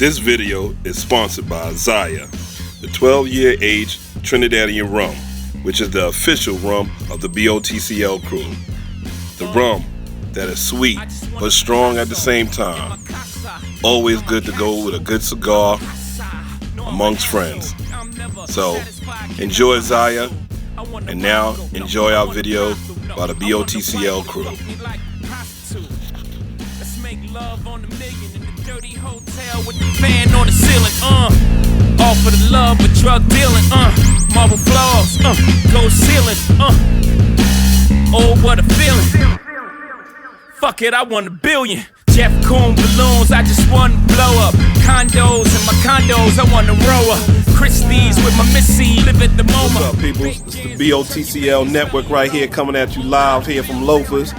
This video is sponsored by Zaya, the 12-year age Trinidadian rum, which is the official rum of the BOTCL crew. The rum that is sweet but strong at the same time. Always good to go with a good cigar amongst friends. So enjoy Zaya, and now enjoy our video by the BOTCL crew. Love on the million in the dirty hotel with the fan on the ceiling, all for the love of drug dealing, marble floors, gold ceiling, oh what a feeling. Fuck it, I want $1 billion. Jeff Koons balloons, I just want to blow up. Condos in my condos, I want to row up. Christie's with my Missy, live at the moment. What's up, people? It's the BOTCL network right here, coming at you live here from Loafers.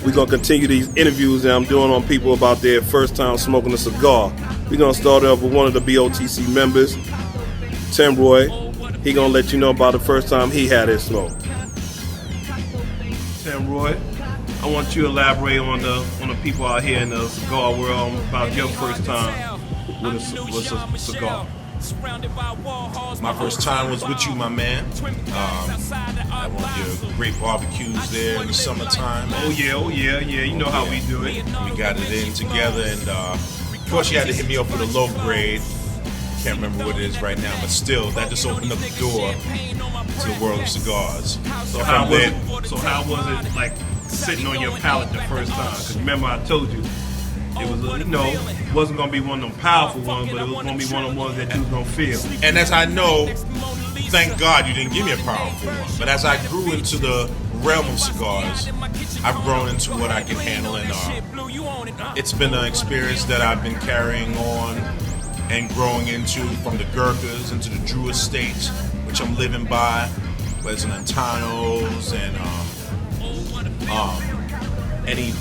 We're going to continue these interviews that I'm doing on people about their first time smoking a cigar. We're going to start off with one of the BOTC members, Tim Roy. He going to let you know about the first time he had his smoke. Tim Roy, I want you to elaborate on the people out here in the cigar world about your first time with a cigar. My first time was with you, my man. At one of your great barbecues there in the summertime. Oh yeah, you know how we do it. We got it in together, and of course you had to hit me up with a low grade. Can't remember what it is right now, but still, that just opened up the door to the world of cigars. So how was it like sitting on your palate the first time? Because remember I told you, it was, wasn't going to be one of them powerful ones, but it was going to be one of the ones that you was going to feel. And as I know, thank God you didn't give me a powerful one. But as I grew into the realm of cigars, I've grown into what I can handle, and it's been an experience that I've been carrying on and growing into, from the Gurkhas into the Drew Estates, which I'm living by, whether it's an Antanos and any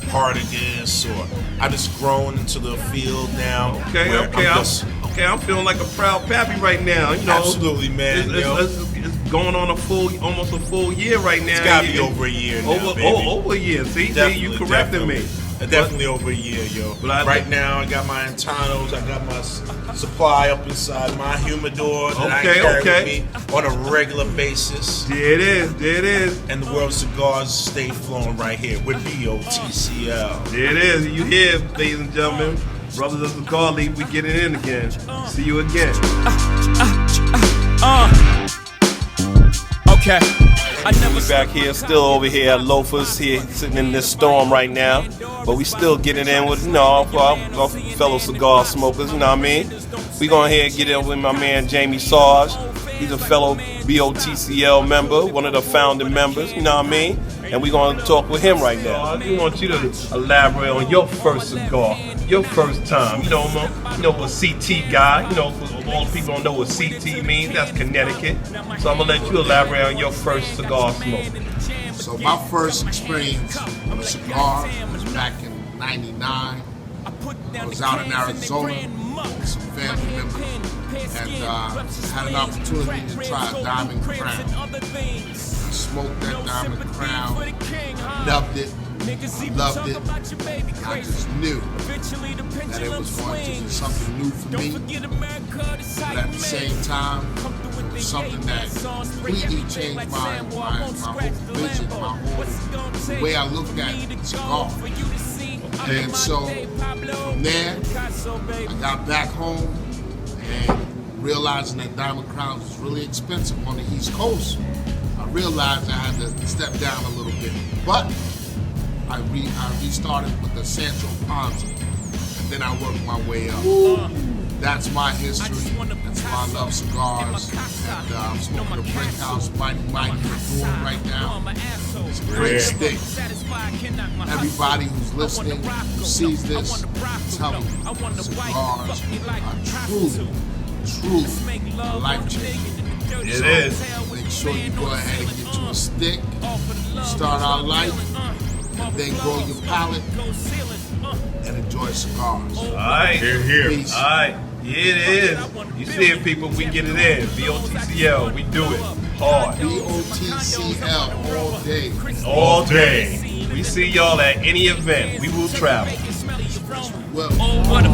part of this, or I've just grown into the field now. I'm feeling like a proud pappy right now. Absolutely, man. It's going on almost a full year right now. It's got to be over a year now, baby. Over a year. See, you corrected me. Definitely over a year, yo. Right now, I got my Antanos. I got my supply up inside my humidor that I carry with me on a regular basis. There it is. And the world of cigars stay flowing right here with BOTCL. There it is. You hear, ladies and gentlemen. Brothers of Cigar League, we getting in again. See you again. Okay. We back here, still over here at Loafers, here sitting in this storm right now. But we still getting in with, our fellow cigar smokers, you know what I mean? We going ahead and get in with my man Jamie Sarge. He's a fellow BOTCL member, one of the founding members, you know what I mean? And we're going to talk with him right now. I want you to elaborate on your first cigar, your first time. You know a CT guy, for all the people don't know what CT means, that's Connecticut. So I'm going to let you elaborate on your first cigar smoke. So my first experience with a cigar was back in '99. I was out in Arizona with some family members, and had an opportunity to try a Diamond Crown. I smoked that Diamond Crown, loved it. I just knew that it was going to be something new for me, but at the same time, it was something that completely changed my whole vision, the way I looked at cigar. And so from there, I got back home and realizing that Diamond Crowns was really expensive on the East Coast, I realized I had to step down a little bit. But I restarted with the Sancho Panza, and then I worked my way up. That's my history. That's why I love cigars. And I'm smoking a Brick House Mighty doing right now. It's a great stick. Everybody who's listening, who sees this, tell me cigars are truly life-changing. It is. Make sure you go ahead and get you a stick, start out light, and then grow your palate and enjoy cigars. All right. Here. Peace. All right. Yeah, it is. You see it, people. We get it in. BOTCL. We do it hard. BOTCL all day. All day. We see y'all at any event. We will travel. Well, Oh, what a